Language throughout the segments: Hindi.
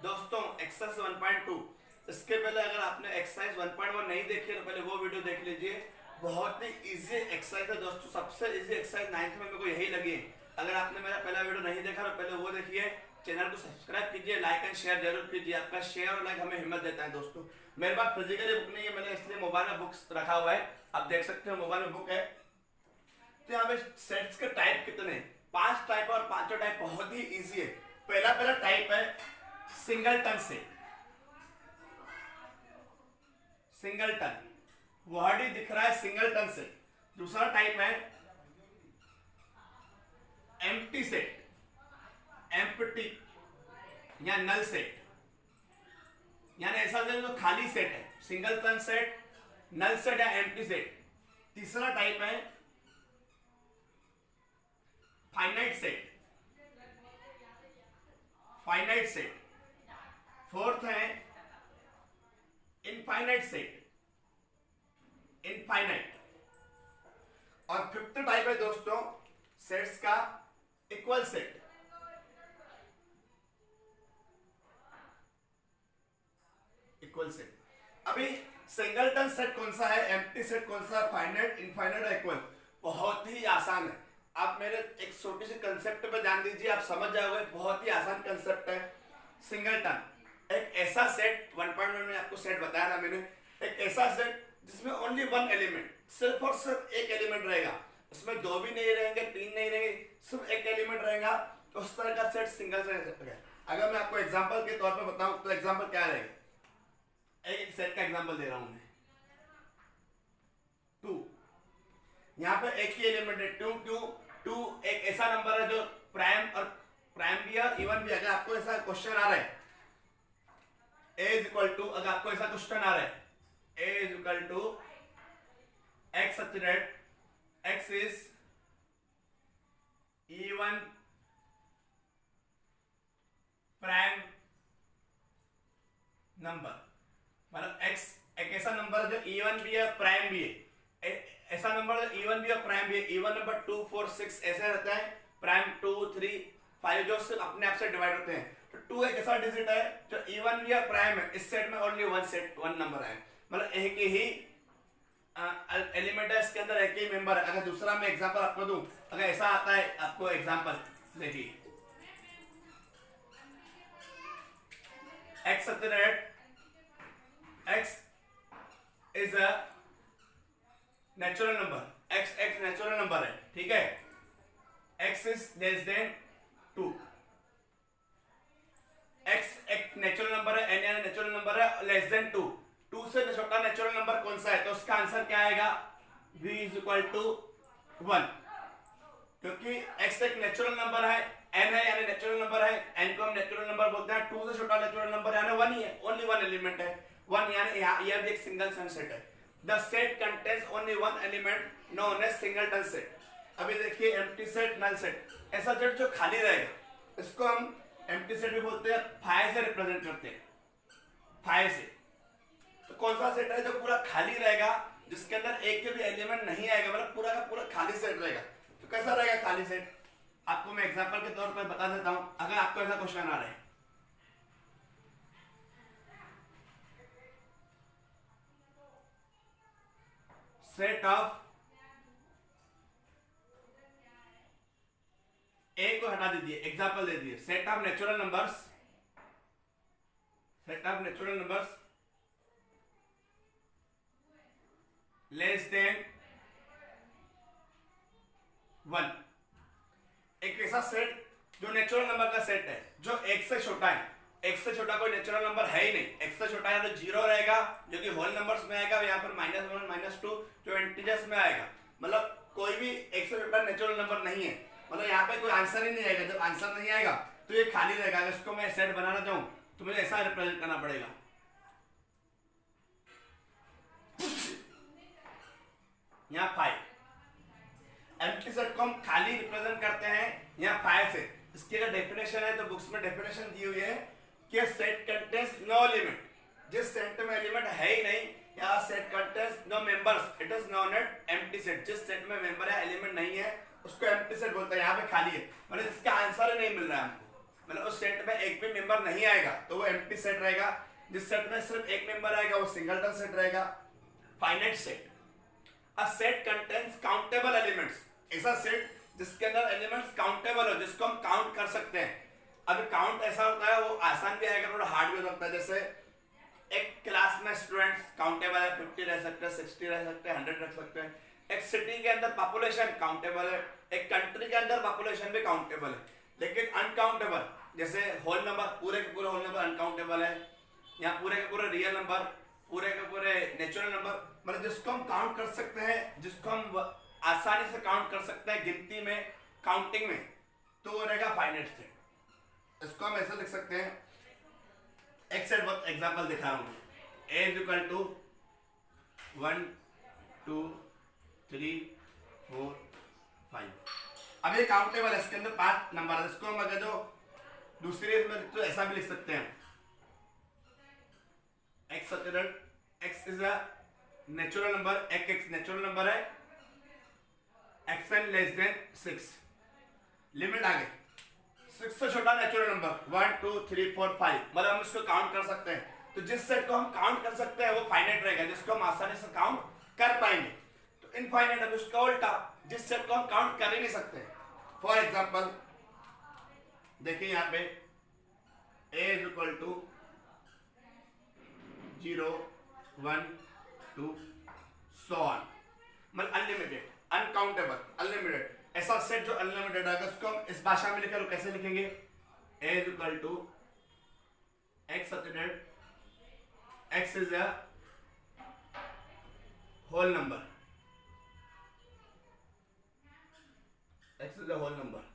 दोस्तों एक्सरसाइज 1.2 इसके पहले अगर आपने एक्सरसाइज 1.1 नहीं देखी तो पहले वो वीडियो देख लीजिए। बहुत ही इजी एक्सरसाइज है दोस्तों, सबसे इजी एक्सरसाइज 9th में मेरे को यही लगी है। अगर आपने मेरा पहला वीडियो नहीं देखा तो पहले वो देखिए। चैनल को सब्सक्राइब कीजिए, लाइक एंड शेयर जरूर कीजिए। आपका शेयर और लाइक हमें हिम्मत देता है दोस्तों। मेरे पास फिजिकली बुक नहीं है, मैंने इसलिए मोबाइल में बुक्स रखा हुआ है। आप देख सकते हो मोबाइल में बुक है। तो यहाँ पे सेट्स के टाइप कितने, 5 टाइप और पांचों टाइप बहुत ही इजी है। पहला टाइप है सिंगलटन सेट। सिंगलटन वर्ड ही दिख रहा है सिंगलटन सेट। दूसरा टाइप है एम्प्टी सेट, एम्प्टी या नल सेट, यानी ऐसा जो खाली सेट है। सिंगलटन सेट, नल सेट या एम्प्टी सेट। तीसरा टाइप है finite set, finite set. Fourth है इनफाइनाइट सेट, इनफाइनाइट। और फिफ्थ टाइप है दोस्तों सेट्स का इक्वल सेट। Equal set. अभी सिंगलटन सेट कौन सा है, एम्प्टी सेट कौन सा है, फाइनाइट, इनफाइनाइट, इक्वल, बहुत ही आसान है। आप मेरे एक छोटी सी कंसेप्ट पे ध्यान दीजिए, आप समझ जाओगे। बहुत ही आसान कंसेप्ट है। सिंगलटन एक ऐसा सेट, 1.1 में आपको सेट बताया था मैंने, एक ऐसा सेट जिसमें ओनली वन एलिमेंट, सिर्फ और सिर्फ एक एलिमेंट रहेगा। उसमें दो भी नहीं रहेंगे, तीन नहीं रहेंगे, सिर्फ एक एलिमेंट रहेगा। तो उस तरह का सेट सिंगल सेट है। अगर मैं आपको एग्जांपल के तौर पे बताऊं तो एग्जांपल क्या रहेगा। एक सेट का एग्जांपल दे रहा हूं मैं, 2। यहाँ पे एक ही एलिमेंट है, 2 एक ऐसा नंबर है जो प्राइम और प्राइम भी है और इवन भी। अगर आपको ऐसा क्वेश्चन आ रहा है a इज इक्वल टू, अगर आपको ऐसा क्वेश्चन आ रहा है a is equal to x such that x is even prime number, मतलब x एक ऐसा नंबर है जो इवन भी है प्राइम भी है। ऐसा नंबर जो इवन भी है प्राइम भी है। इवन नंबर 2 4 6 ऐसे रहता है, प्राइम 2 3 5 जो सिर्फ अपने आप से डिवाइड होते हैं। तो 2 एक ऐसा डिजिट है जो इवन भी है प्राइम है। इस सेट में ओनली वन नंबर है, मतलब एक ही एलिमेंट है, इसके अंदर एक ही मेंबर है। अगर दूसरा मैं एग्जांपल आपको दूं, अगर ऐसा आता है, आपको एग्जांपल देखिए, x such that x is a natural number, x एक नेचुरल नंबर है, ठीक है। x is less than 2, x एक नेचुरल नंबर है, n नेचुरल नंबर है, लेस देन 2। 2 से छोटा नेचुरल नंबर कौन सा है, तो उसका आंसर क्या आएगा, v इज इक्वल टू 1। क्योंकि x एक नेचुरल नंबर है, n है यानी नेचुरल नंबर है, n को हम नेचुरल नंबर बोलते हैं। 2 से छोटा नेचुरल नंबर यानी 1 ही है, ओनली वन एलिमेंट है 1, यानी यह भी एक सिंगल सेट है। The set contains only one element known as singleton set. अभी देखिए एम्प्टी सेट, नल सेट, ऐसा सेट जो खाली रहेगा, इसको हम एम्प्टी सेट भी बोलते हैं, फाइव से रिप्रेजेंट करते हैं, 5 से। तो कौन सा सेट है जो पूरा खाली रहेगा, जिसके अंदर एक भी एलिमेंट नहीं आएगा, मतलब पूरा का पूरा खाली सेट रहेगा। तो कैसा रहेगा खाली सेट, आपको मैं एग्जांपल के तौर पर बता देता हूं। अगर आपको ऐसा क्वेश्चन आ रहा है, सेट ऑफ ए को हटा दीजिए, एग्जांपल दे दीजिए, set of natural numbers, set of natural numbers less than 1। एक ऐसा सेट जो नेचुरल नंबर का सेट है जो एक से छोटा है। एक से छोटा कोई नेचुरल नंबर है ही नहीं। एक से छोटा है तो 0 रहेगा जो कि होल नंबर्स में आएगा, यहाँ पर -1 -2 जो इंटीजर्स में आएगा। मतलब कोई भी एक से छोटा नेचुरल नंबर नहीं है, मतलब यहाँ पे कोई आंसर ही नहीं आएगा। जब आंसर नहीं आएगा तो ये खाली रहेगा। अगर इसको मैं सेट बनाना चाहूं तो मुझे ऐसा रिप्रेजेंट करना पड़ेगा, यहाँ 5। एम्प्टी सेट को हम खाली रिप्रेजेंट करते हैं यहाँ 5 से। इसकी अगर डेफिनेशन है तो बुक्स में डेफिनेशन दी हुई है कि सेट कंटेन्स नो एलिमेंट, जिस सेट में एलिमेंट है ही नहीं, या set contains no members, it is known as empty set. जिस सेट में मेंबर है एलिमेंट नहीं है उसको एम्प्टी सेट बोलते हैं। यहाँ पे खाली है, मतलब इसका आंसर ही नहीं मिल रहा है हमको। मतलब उस सेट में एक भी मेंबर नहीं आएगा तो वो एम्प्टी सेट रहेगा। जिस सेट में सिर्फ एक मेंबर आएगा वो सिंगलटन सेट रहेगा। Finite set, a set contains countable elements, ऐसा सेट जिसके अंदर एलिमेंट्स काउंटेबल हो, जिसको हम काउंट कर सकते हैं। अब काउंट ऐसा होता है, वो आसान भी आएगा, थोड़ा हार्ड भी हो सकता है। जैसे एक क्लास में स्टूडेंट्स काउंटेबल है, 50 रह सकते हैं, 60 रह सकते हैं, 100 रख सकते हैं। एक सिटी के अंदर पॉपुलेशन काउंटेबल है, एक कंट्री के अंदर पॉपुलेशन भी काउंटेबल है। लेकिन अनकाउंटेबल, जैसे होल नंबर, पूरे के पूरे होल नंबर अनकाउंटेबल है, या पूरे के पूरे रियल नंबर, पूरे के पूरे नेचुरल नंबर, मतलब जिसको हम काउंट कर सकते हैं, जिसको हम आसानी से काउंट कर सकते हैं गिनती में, काउंटिंग में, तो वो रहेगा फाइनाइट सेट। इसको हम ऐसे लिख सकते हैं, एक सेट बहुत एग्जांपल दिखा रहा हूं, a इज इक्वल टू 1 2 3 4 5। अब ये काउंटेबल है, इसके अंदर 5 नंबर है। इसको हम अगर जो दूसरी में तो ऐसा भी लिख सकते हैं, x substitute, x is a natural number, x natural number है, xn लेस देन 6, लिमिट आ गई 6 से छोटा नेचुरल नंबर 1 2 3 4 5, मतलब हम इसको काउंट कर सकते हैं। तो जिस सेट को हम काउंट कर सकते हैं वो फाइनाइट रहेगा, जिसको हम आसानी से काउंट कर पाएंगे। तो इनफाइनाइट, अब उसका उल्टा, जिस सेट को हम काउंट कर ही नहीं सकते। फॉर एग्जांपल देखिए यहाँ पे a is equal to 0 1 2 so on, मतलब अनलिमिटेड, अनकाउंटेबल, अनलिमिटेड। ऐसा सेट जो अनलिमिटेड है, उसको हम इस भाषा में लिखें तो कैसे लिखेंगे, a is equal to x substitute, x is a whole number, x is a whole number,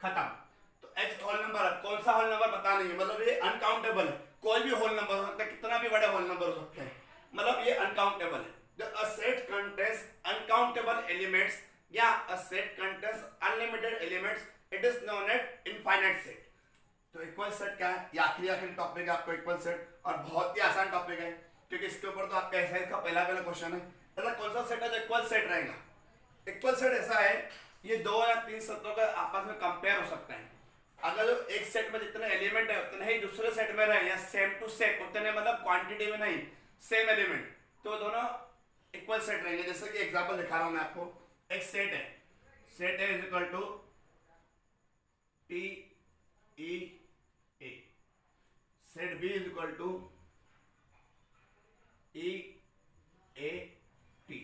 खत्म। तो x होल नंबर है, कौन सा होल नंबर पता नहीं है, मतलब ये अनकाउंटेबल है, कोई भी होल नंबर हो सकता है, कितना भी बड़े होल नंबर हो सकते हैं, मतलब ये अनकाउंटेबल है। A set contains uncountable elements या a set contains unlimited elements, it is known as infinite set। तो इक्वल सेट क्या है, ये आखिरी टॉपिक है आपको इक्वल सेट, और बहुत ही आसान टॉपिक है क्योंकि इसके ऊपर तो आपका एक्सरसाइज का पहला क्वेश्चन है। ऐसा कौन सा सेट है जो इक्वल सेट रहेगा? इक्वल सेट ऐसा है, ये 2 या 3 सेटों का आपस में कंपेयर हो सकता है। अगर जो एक सेट में जितने एलिमेंट है उतने ही दूसरे सेट में रहे, या सेम टू सेम उतने, मतलब क्वांटिटी में नहीं, सेम एलिमेंट, तो दोनों इक्वल सेट रहेंगे। जैसे कि एग्जांपल दिखा रहा हूं मैं आपको, एक सेट है, सेट है is equal to T E A, set B is equal to E A T.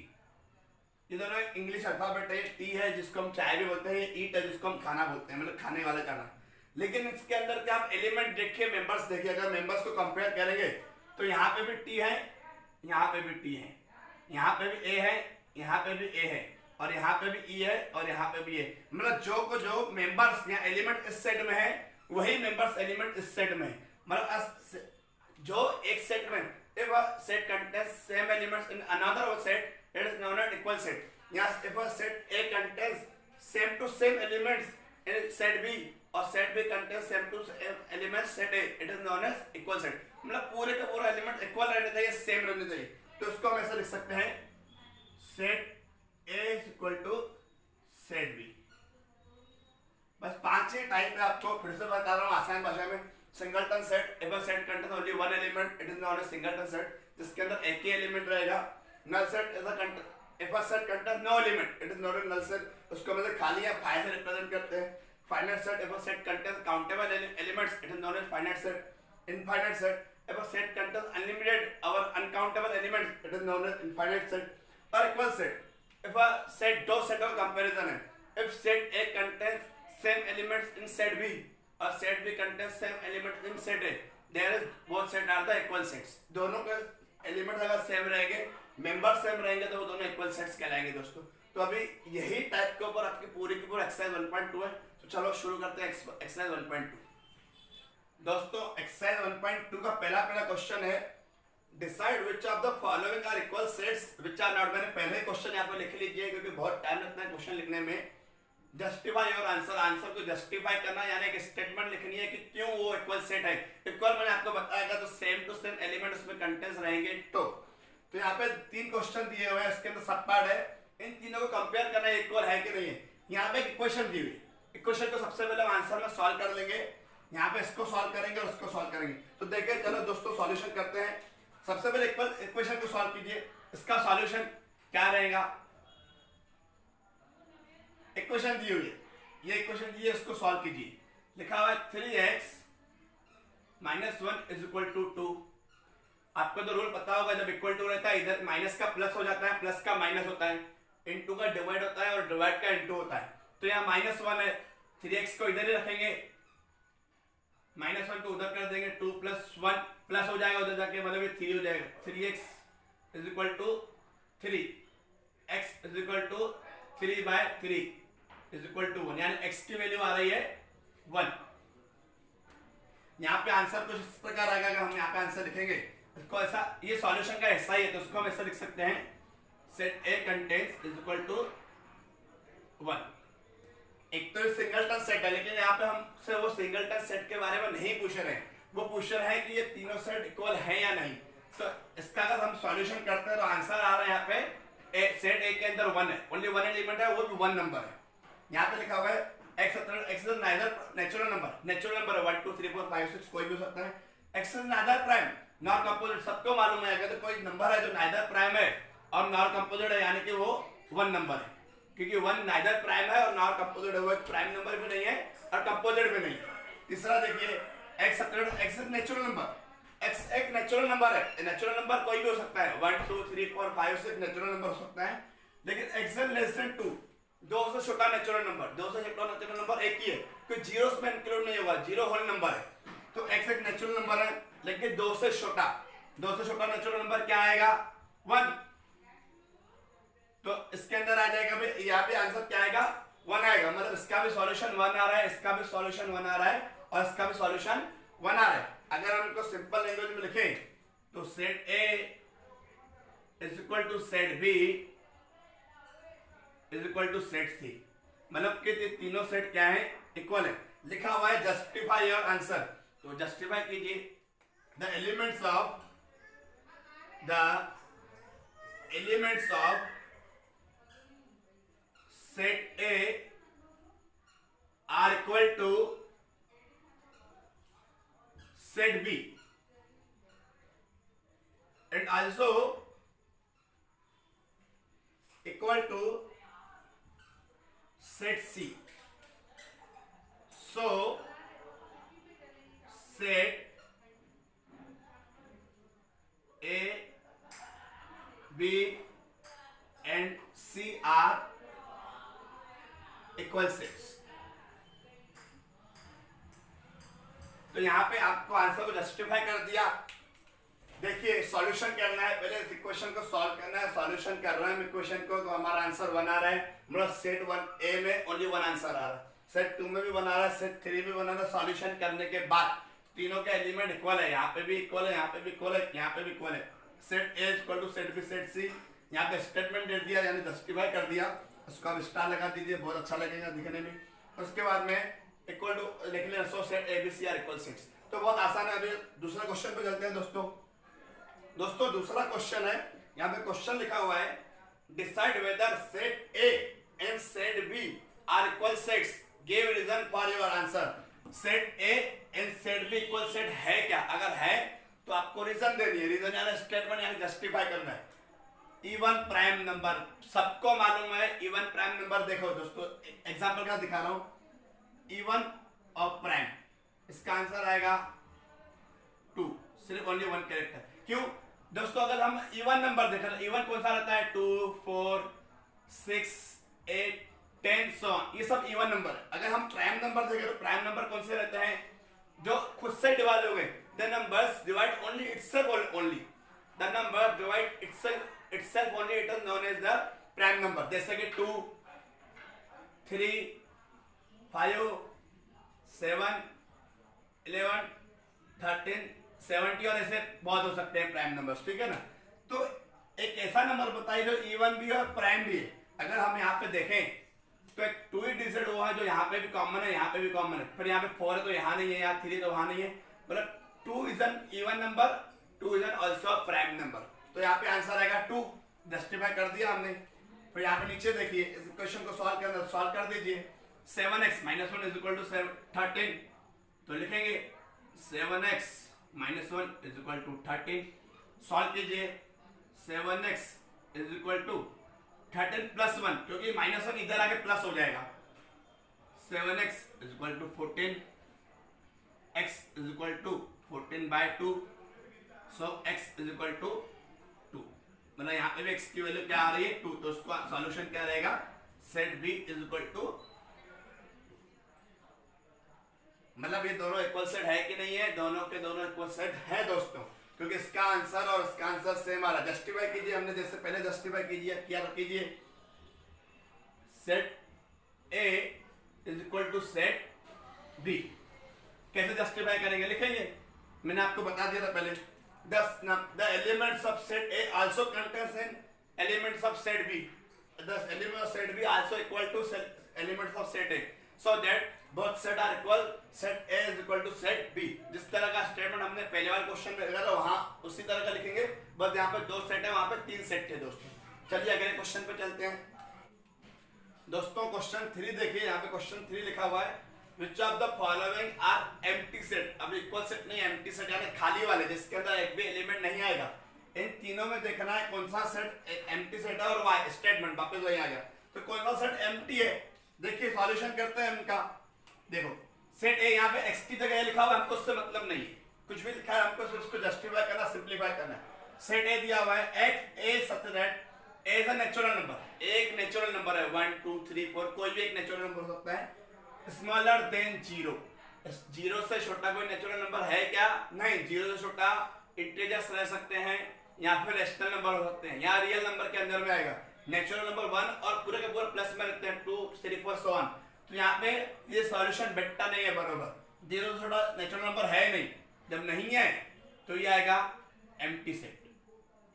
ये दोनों इंग्लिश अल्फाबेट है, टी है जिसको हम चाय भी बोलते हैं, ईट है जिसको हम खाना बोलते हैं, मतलब खाने वाला खाना। लेकिन इसके अंदर क्या आप एलिमेंट देखिए, मेंबर्स देखिए, अगर मेंबर्स को कंपेयर करेंगे तो यहाँ पे भी टी है, यहाँ पे भी टी है, यहाँ पे भी ए है, यहाँ पे भी ए है, और यहाँ पे भी ई है, और यहाँ पे भी ए, मतलब जो मेंबर्स या एलिमेंट इस सेट में है वही मेंबर्स एलिमेंट इस सेट में है। मतलब जो एक सेट में, if a set contains same elements in another set, it is known as equal set. Yes, if a set A contains same to same elements in set B, और set B contains same to same elements set A, it is known as equal set. मतलब पूरे का पूरा एलिमेंट इक्वल रहने चाहिए, सेम रहने चाहिए। तो इसको हम ऐसे लिख सकते हैं, set A is equal to set B। बस 5 ही टाइप है, आपको फिर से बता रहा हूँ आसान भाषा में। Singleton set, if a set contains only one element, it is known as singleton set, जिसके अंदर एक ही एलिमेंट रहेगा। Null set is a if a set contains no element, it is known as null set, उसको मतलब खाली या फाइव से रिप्रेजेंट करते हैं। Finite set, if a set contains countable elements, it is known as finite set। Infinite set, if a set contains unlimited or uncountable elements, it is known as infinite set। और equal set, if a set, दो सेटों का कंपैरिजन है, if set A contains same elements in set B और set B contains same elements in set A, there is both set are the equal sets। दोनों के एलिमेंट अगर सेम रहेंगे, मेंबर सेम रहेंगे, तो वो दोनों इक्वल सेट्स कहलाएंगे दोस्तों। तो अभी यही टाइप के ऊपर आपकी पूरी की पूरी एक्सरसाइज 1.2 है। तो चलो शुरू करते हैं एक्सरसाइज 1.2। दोस्तों एक्सरसाइज 1.2 का पहला क्वेश्चन है, decide which of the following are equal sets which are not. मैंने पहले ही क्वेश्चन यहाँ पे लिख लीजिए क्योंकि बहुत टाइम लगता है क्वेश्चन लिखने में। जस्टिफाई और आंसर, आंसर को जस्टिफाई करना यानी कि स्टेटमेंट लिखनी है कि क्यों वो इक्वल सेट है। इक्वल मैंने आपको बताया तो सेम टू सेम एलिमेंट उसमें कंटेंट्स रहेंगे। तो यहाँ पे 3 क्वेश्चन दिए हुए हैं, इसके अंदर सब पार्ट है, इन तीनों को कंपेयर करना है इक्वल है कि नहीं है। यहाँ पे एक इक्वेशन दी हुई, इक्वेशन को सबसे पहले आंसर में सॉल्व कर लेंगे, यहाँ पे इसको सॉल्व करेंगे और उसको सॉल्व करेंगे। तो देखिए चलो दोस्तों सॉल्यूशन करते हैं। सबसे पहले इक्वेशन को सॉल्व कीजिए। इसका सॉल्यूशन क्या रहेगा, इक्वेशन दी हुई है, ये इक्वेशन दी है, इसको सॉल्व कीजिए। लिखा हुआ है 3x - 1 = 2। आपको तो रूल पता होगा, जब इक्वल टू रहता है इधर माइनस का प्लस हो जाता है, प्लस का माइनस होता है, इनटू का डिवाइड होता है और डिवाइड का इनटू होता है। तो यहाँ -1 है, 3x को इधर ही रखेंगे, -1 को उधर कर देंगे, 2 + 1 प्लस हो जाएगा उधर जाके, मतलब ये 3 हो जाएगा। 3x = 3, x = 3/3 = 1, यानी x की वैल्यू आ रही है 1। यहाँ पे आंसर कुछ इस प्रकार आएगा। अगर हम यहाँ पे आंसर लिखेंगे इसको ऐसा, ये सॉल्यूशन का हिस्सा ही है, तो उसको हम ऐसा लिख सकते हैं, सेट A कंटेन्स = 1। एक तो सिंगलटन सेट है, लेकिन यहाँ पे हमसे वो सिंगलटन सेट के बारे में नहीं पूछ रहे हैं, वो पूछ रहे हैं कि ये तीनों सेट इक्वल है या नहीं। तो इसका अगर हम सॉल्यूशन करते हैं तो आंसर आ रहा है यहाँ पे सेट A के अंदर 1 है, ओनली 1 एलिमेंट है, वो भी 1 नंबर है। यहाँ पे लिखा हुआ है x is neither natural number है, 1 2 3 4 5 6 कोई भी हो सकता है। x is neither prime nor composite, सबको मालूम है अगर तो कोई नंबर है जो नाइदर प्राइम है और नॉर कंपोजिट है, यानी कि वो 1 नंबर है, क्योंकि 1 नाइदर प्राइम है और नॉर कंपोजिट है, वो एक प्राइम नंबर भी नहीं है और कंपोजिट भी नहीं है। तीसरा देखिए x is natural number, x एक नेचुरल नंबर है, नेचुरल नंबर कोई भी हो सकता है, 1 2 3 4 5 6 नेचुरल नंबर हो सकता है, लेकिन x इज लेस देन 2, 2 से छोटा नेचुरल नंबर, 2 से छोटा नेचुरल नंबर एक ही है, कोई जीरो में इंक्लूड नहीं होगा, जीरो होल नंबर है। तो x एक नेचुरल नंबर है, लेकिन 2 से छोटा नेचुरल नंबर क्या आएगा, 1। तो इसके अंदर आ जाएगा भाई, यहाँ पे आंसर क्या आएगा, 1 आएगा, मतलब इसका भी सॉल्यूशन 1 आ रहा है, इसका भी सॉल्यूशन 1 आ रहा है और इसका भी सॉल्यूशन 1 आ रहा है। अगर हम इनको सिंपल लैंग्वेज में लिखें तो set A = set B = set C, मतलब कि तीनों सेट क्या है, इक्वल है। लिखा हुआ है जस्टिफाई योर आंसर, तो जस्टिफाई कीजिए। The elements of set A are equal to set B and also equal to set C. So set A, B and C are equal sets. तो यहाँ पे आपको आंसर को जस्टिफाई कर दिया। देखिए सॉल्यूशन करना है, पहले इस इक्वेशन को सॉल्व करना है, सॉल्यूशन कर रहे हैं इक्वेशन को, तो हमारा आंसर 1 आ रहा है, मतलब सेट 1 A में ओनली 1 आंसर आ रहा है, सेट 2 में भी 1 आ रहा है, सेट 3 भी 1 आ रहा है। सॉल्यूशन करने के बाद तीनों के एलिमेंट इक्वल है, यहाँ पे भी इक्वल है, यहाँ पे भी इक्वल है, यहाँ पे भी इक्वल है। Set A = set B set C, यहाँ पे स्टेटमेंट दे दिया, यानी जस्टिफाई कर दिया, उसको आप स्टार लगा दीजिए, बहुत अच्छा लगेगा दिखने में। उसके बाद में इक्वल टू लिख लेना, सो set ABC are equal sets। तो बहुत आसान है। अभी दूसरे क्वेश्चन पे चलते हैं दोस्तों दूसरा क्वेश्चन है, यहाँ पे क्वेश्चन लिखा हुआ है, decide whether set A and set B are equal sets, give reason for your answer. Set A and set B equal set है क्या, अगर है तो आपको रीजन देनी है, रीजन यानी स्टेटमेंट यानी जस्टिफाई करना है। इवन प्राइम नंबर सबको मालूम है, इवन प्राइम नंबर देखो दोस्तों, एग्जांपल का दिखा रहा हूं, इवन और प्राइम, इसका आंसर आएगा 2, सिर्फ ओनली 1 कैरेक्टर। क्यों दोस्तों, अगर हम इवन नंबर देखें, इवन कौन सा रहता है, 2 4 6 8 10 सो ये सब इवन नंबर है। अगर हम प्राइम नंबर देखें तो प्राइम नंबर कौन से रहते हैं, जो खुद से डिवाइड हो गए, the numbers divide only itself, only the number divide itself only, it is known as the prime number. जैसे कि 2 3 5 7 11 13 70 और ऐसे बहुत हो सकते हैं प्राइम नंबर्स, ठीक है ना। तो एक ऐसा नंबर बताइए जो इवन भी और प्राइम भी है। अगर हम यहाँ पे देखें तो एक 2 ही डिजिट हुआ है, जो यहाँ पे भी कॉमन है, यहाँ पे भी कॉमन है, फिर यहाँ पे 4 है तो यहाँ नहीं है, यहाँ 3 तो वहां नहीं है, मतलब 2 is an even number, 2 is an also prime number. तो यहाँ पे आंसर आएगा 2, जस्टिफाई कर दिया हमने। फिर यहाँ पे नीचे देखिए, इस क्वेश्चन को सॉल्व कर दीजिए। 7x minus 1 is equal to 13, तो लिखेंगे 7x minus 1 is equal to 13। Solve कीजिए, 7x is equal to 13 plus 1, क्योंकि माइनस 1 इधर आके प्लस हो जाएगा, 7x is equal to 14, x is equal to 14/2, so x is equal to 2। मतलब यहाँ पे भी x की वैल्यू क्या आ रही है 2, तो उसका सॉल्यूशन क्या रहेगा, set b is equal to, मतलब ये दोनों इक्वल सेट है कि नहीं है, दोनों के दोनों इक्वल सेट है दोस्तों, क्योंकि इसका आंसर और इसका आंसर सेम आ रहा है। जस्टिफाई कीजिए, हमने जैसे पहले जस्टिफाई कीजिए, set A is equal to set B। कैसे जस्टिफाई करेंगे, लिखेंगे, मैंने आपको बता दिया था पहले, the elements of set A also contain elements of set B, the elements of set B also equal to elements of set A, so that both set are equal, set A is equal to set B। जिस तरह का स्टेटमेंट हमने पहले वाले क्वेश्चन में लगा था वहां उसी तरह का लिखेंगे, बस यहाँ पे 2 सेट है, वहां पे 3 सेट थे दोस्तों। चलिए अगले क्वेश्चन पे चलते हैं दोस्तों। क्वेश्चन 3 देखिए, यहाँ पे क्वेश्चन 3 लिखा हुआ है, which of the following are empty set। अब इक्वल सेट नहीं, empty set यानी खाली वाले, जिसके अंदर एक भी एलिमेंट नहीं आएगा। इन तीनों में देखना है कौन सा सेट empty सेट है, और वाई स्टेटमेंट वापस वही आ गया, तो कौन सा सेट empty है। देखिए सॉल्यूशन करते हैं इनका। देखो सेट ए, यहाँ पे x की जगह लिखा हुआ है, हमको उससे मतलब नहीं है, कुछ भी लिखा है हमको सिर्फ उसको जस्टिफाई करना, सिंपलीफाई करना है। सेट ए दिया हुआ है x a such that a is a natural number, एक नेचुरल नंबर है, 1 2 3 4, कोई भी एक नेचुरल नंबर हो सकता है, स्मॉलर देन 0, 0 से छोटा कोई नेचुरल नंबर है क्या, नहीं, 0 से छोटा इंटीजर्स रह सकते हैं या फिर रेशनल नंबर हो सकते हैं, या रियल नंबर के अंदर में आएगा। नेचुरल नंबर 1 और पूरे के पूरे प्लस में रहते हैं, 2 3 4 so on। तो यहाँ पे ये सॉल्यूशन बैठता नहीं है बरोबर, 0 से छोटा नेचुरल नंबर है नहीं, जब नहीं है तो ये आएगा एम्प्टी सेट,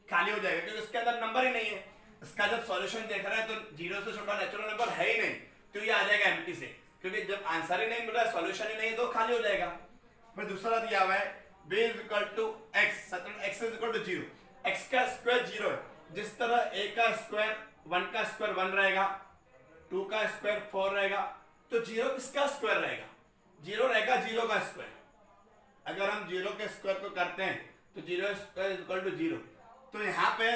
खाली हो जाएगा, क्योंकि इसके अंदर नंबर ही नहीं है। इसका जब सॉल्यूशन देख रहे हैं तो 0 से छोटा नेचुरल नंबर है ही नहीं, तो ये आ जाएगा एम्प्टी सेट, क्योंकि जब आंसर ही नहीं मिल रहा है, सॉल्यूशन ही नहीं है, तो खाली हो जाएगा। फिर दूसरा दिया हुआ है b is equal to x, x is equal to 0, x का स्क्वायर 0 है, जिस तरह a का स्क्वायर 1 का स्क्वायर 1 रहेगा, 2 का स्क्वायर 4 रहेगा, तो 0 किसका स्क्वायर रहेगा, 0 रहेगा 0 का स्क्वायर। अगर हम 0 के स्क्वायर को करते हैं तो 0 स्क्वायर इज इक्वल टू 0, तो यहाँ पे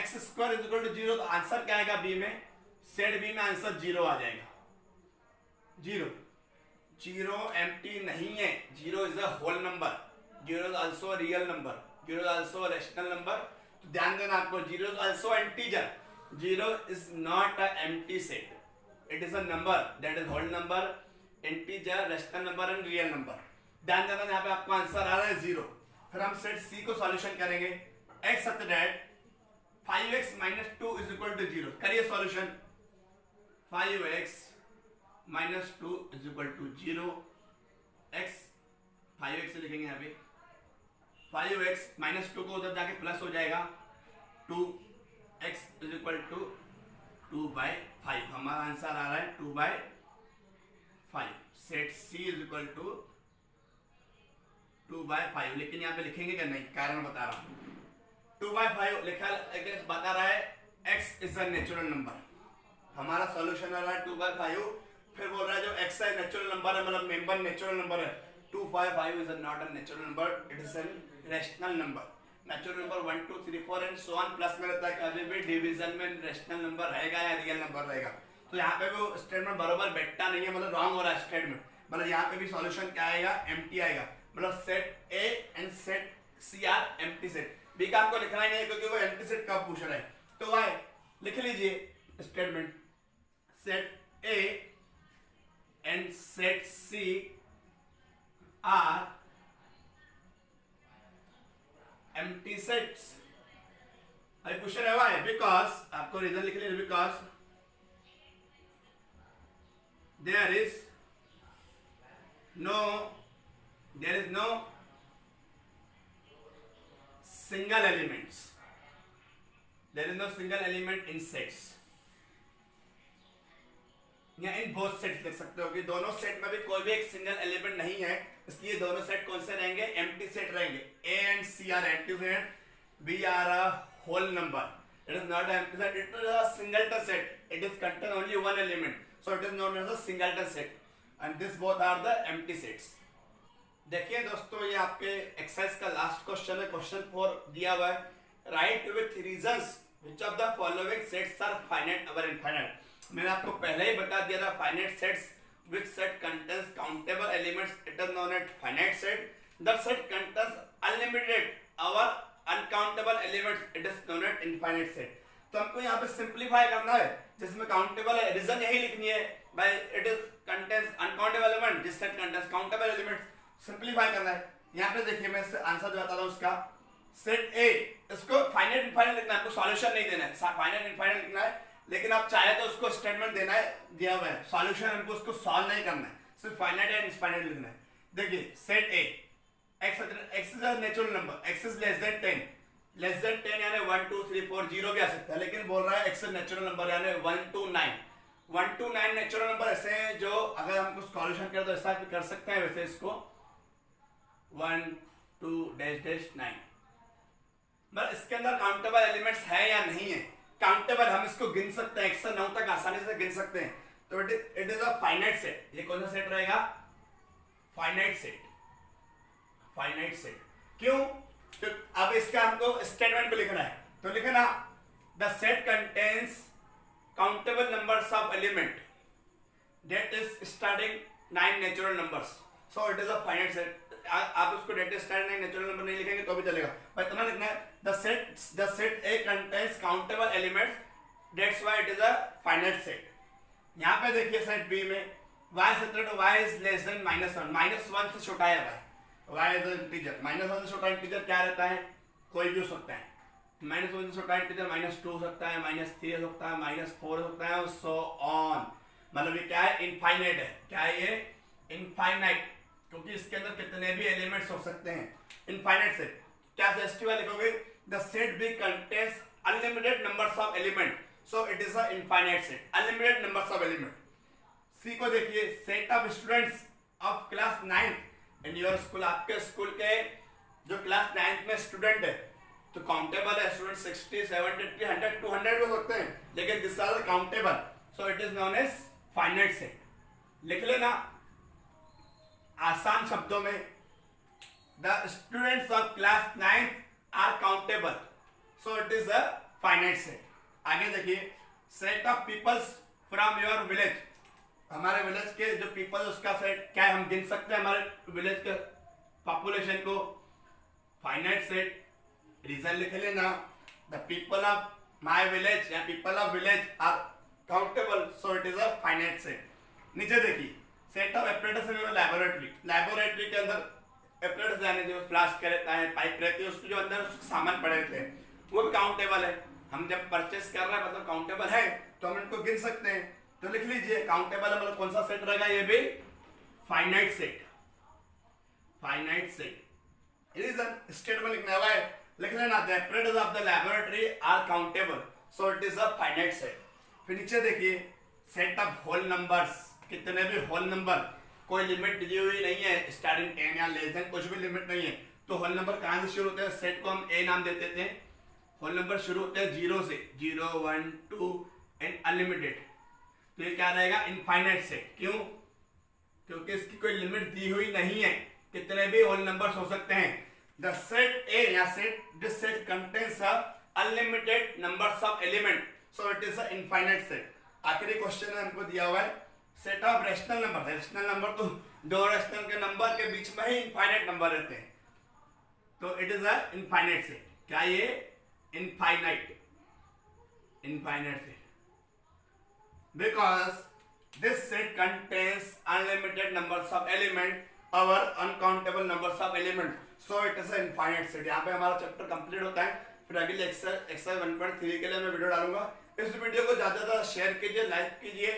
x square is equal to 0, तो आंसर क्या आएगा b में, सेट b में आंसर 0 आ जाएगा। 0 एम्प्टी नहीं है, 0 is a whole number, 0 is also a real number, 0 is also a rational number. तो ध्यान देना आपको, 0 is also integer, 0 is not a empty set, it is a number that is whole number, integer, rational number and real number. ध्यान देना, यहाँ पे आपको आंसर आ रहा है 0। फिर हम सेट सी को सॉल्यूशन करेंगे, x such that 5x minus 2 is equal to 0। करिए solution, 5x minus 2 is equal to 0, x 5x से लिखेंगे यहाँ पे, 5x minus 2 को उधर जाके प्लस हो जाएगा, 2x is equal to 2/5। हमारा आंसर आ रहा है 2/5। Set c is equal to 2/5, लेकिन यहाँ पे लिखेंगे क्या, नहीं, कारण बता रहा हूँ। 2/5 लिखा बता रहा है x is a natural number, हमारा सॉल्यूशन आ रहा है 2/5। फिर बोल रहा है जो x है नेचुरल नंबर है, मतलब मेंबर नेचुरल नंबर है, 2/5 is not a natural number, it is an rational number. Natural number 1 2 3 4 and so on plus में रहता है, कभी भी डिवीजन में रैशनल नंबर रहेगा या रियल नंबर रहेगा। तो यहाँ पे वो स्टेटमेंट बराबर बैठता नहीं है, मतलब रॉन्ग हो रहा है स्टेटमेंट, मतलब यहाँ पे भी सॉल्यूशन क्या आएगा, एम्प्टी आएगा, मतलब set A and set C are empty set. B का आपको लिखना ही नहीं है क्योंकि वो एम्प्टी सेट कब पूछ रहा है, तो वाई लिख लीजिए statement, set A and set C are empty sets. अभी पूछ रहे वाई, बिकॉज आपको रीजन लिख लीजिए, because there is no single elements, there is no single element in sets, या इन बोथ सेट्स लिख सकते हो कि दोनों सेट में भी कोई भी एक सिंगल एलिमेंट नहीं है, इसलिए दोनों सेट कौन से रहेंगे, एम्प्टी सेट रहेंगे। A and C are empty set, B are a whole number, it is not an empty set, it is a singleton set, it is contain only one element, so it is known as a singleton set and this both are the empty sets. देखिए दोस्तों, ये आपके एक्सरसाइज का लास्ट क्वेश्चन है, क्वेश्चन 4 दिया हुआ है, write with reasons which of the following sets are finite और इनफाइनाइट। मैंने आपको पहले ही बता दिया था, finite sets which set contains countable elements it is known as finite set, the set contains unlimited or uncountable elements it is known as infinite set। तो हमको यहाँ पे सिंप्लीफाई करना है, जिसमें काउंटेबल है, रीजन यही लिखनी है भाई, it is contains uncountable element, this set contains countable elements, simplify करना है। यहाँ पे देखिए मैं आंसर बताता हूँ उसका, सेट ए, इसको फाइनाइट इनफाइनाइट लिखना है, आपको सॉल्यूशन नहीं देना है, फाइनाइट इनफाइनाइट लिखना है, लेकिन आप चाहे तो उसको स्टेटमेंट देना है, दिया हुआ है, सॉल्यूशन हमको उसको सॉल्व नहीं करना है, सिर्फ फाइनाइट एंड इनफाइनाइट लिखना है। देखिए set A, x is a natural number, x is less than 10, less than 10 यानी 1 2 3 4 0 भी आ सकता है, लेकिन बोल रहा है x नेचुरल नंबर यानी 1 to 9, 1 to 9 नेचुरल नंबर ऐसे हैं जो अगर हमको सॉल्यूशन करें तो ऐसा भी कर सकते हैं, वैसे इसको 1 2 डैश डैश 9, मतलब इसके अंदर काउंटेबल एलिमेंट्स है या नहीं है, काउंटेबल हम इसको गिन सकते हैं, 1 से 9 तक आसानी से गिन सकते हैं, तो it is a finite set. ये कौन सा सेट रहेगा? Finite set, finite set. क्यों? तो अब इसका हमको स्टेटमेंट पे लिखना है, तो लिखना the set contains countable numbers of element that is starting 9 natural numbers, so it is a finite set. आप उसको डेटा स्टार्ट नहीं नेचुरल नंबर नहीं लिखेंगे तो भी चलेगा, पर इतना लिखना है the set A contains countable elements, that's why it is a finite set. यहाँ पे देखिए सेट बी में y is equal to y is less than -1, -1 से छोटा है y is an इंटीजर, -1 से छोटा इंटीजर क्या रहता है? कोई भी हो सकता है, -1 से छोटा इंटीजर -2 हो सकता है, -3 हो सकता है, -4 हो सकता है और सो ऑन, मतलब ये क्या है? इनफाइनाइट है। क्या है ये? इनफाइनाइट, क्योंकि इसके अंदर कितने भी एलिमेंट्स हो सकते हैं, इनफाइनाइट सेट। क्या एसटीवाई लिखोगे? The set B contains unlimited numbers of element, so it is a infinite set, unlimited numbers of element. C को देखिए, set of students of class 9 in your school, आपके स्कूल के जो क्लास 9 में स्टूडेंट है तो काउंटेबल है, स्टूडेंट 60 70 100 200 हो सकते हैं, लेकिन this are countable, so it is known as finite set. लिख लेना आसान शब्दों में, the students of class 9 are countable, so it is a finite set. आगे देखिए, set of peoples from your village, हमारे विलेज के जो पीपल उसका सेट क्या है, हम गिन सकते हैं हमारे विलेज के पॉपुलेशन को, फाइनाइट सेट। रीजन लिख लेना, the people of my village या people of village are countable, so it is a finite set. नीचे देखिए, set of apparatus in laboratory, laboratory के अंदर एपरेटस यानी जो फ्लास्क रहता है, पाइप रहती है, उसके जो अंदर उसके सामान पड़े रहते हैं वो भी काउंटेबल है। हम जब परचेस कर रहे हैं मतलब काउंटेबल है तो हम इनको गिन सकते हैं, तो लिख लीजिए काउंटेबल है मतलब कौन सा सेट रहेगा? ये भी finite set, finite set. Reason statement लिखना है, लिख लेना the apparatus of the laboratory are countable, so it is a finite set. फिर नीचे देखिए, सेट ऑफ होल नंबर्स, कितने भी होल नंबर, कोई लिमिट दी हुई नहीं है, स्टार्टिंग 10 या लेस देन कुछ भी लिमिट नहीं है, तो होल नंबर कहां से शुरू होते हैं? सेट को हम ए नाम देते थे, होल नंबर शुरू होते हैं 0 से, 0 1 2 एंड अनलिमिटेड, तो ये क्या रहेगा? Infinite set. क्यों? क्योंकि इसकी कोई लिमिट दी हुई नहीं है, कितने भी होल नंबर्स हो सकते हैं। द सेट ए या set, this set contains unlimited numbers of element, so it is a infinite set. आखिरी क्वेश्चन है हमको दिया हुआ है, set of rational number, rational number तो दो रैशनल के नंबर के बीच में ही इनफाइनाइट नंबर रहते हैं, तो it is a infinite set. क्या ये? Infinite, infinite set, because this set contains unlimited numbers of element or uncountable numbers of element, so it is an infinite set। यहाँ पे हमारा चैप्टर कंप्लीट होता है, फिर अगले एक्सरसाइज 1.3 के लिए मैं वीडियो डालूंगा। इस वीडियो को ज्यादा से ज्यादा शेयर कीजिए, लाइक कीजिए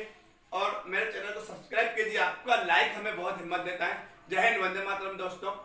और मेरे चैनल को सब्सक्राइब कीजिए, आपका लाइक हमें बहुत हिम्मत देता है। जय हिंद, वंदे मातरम दोस्तों।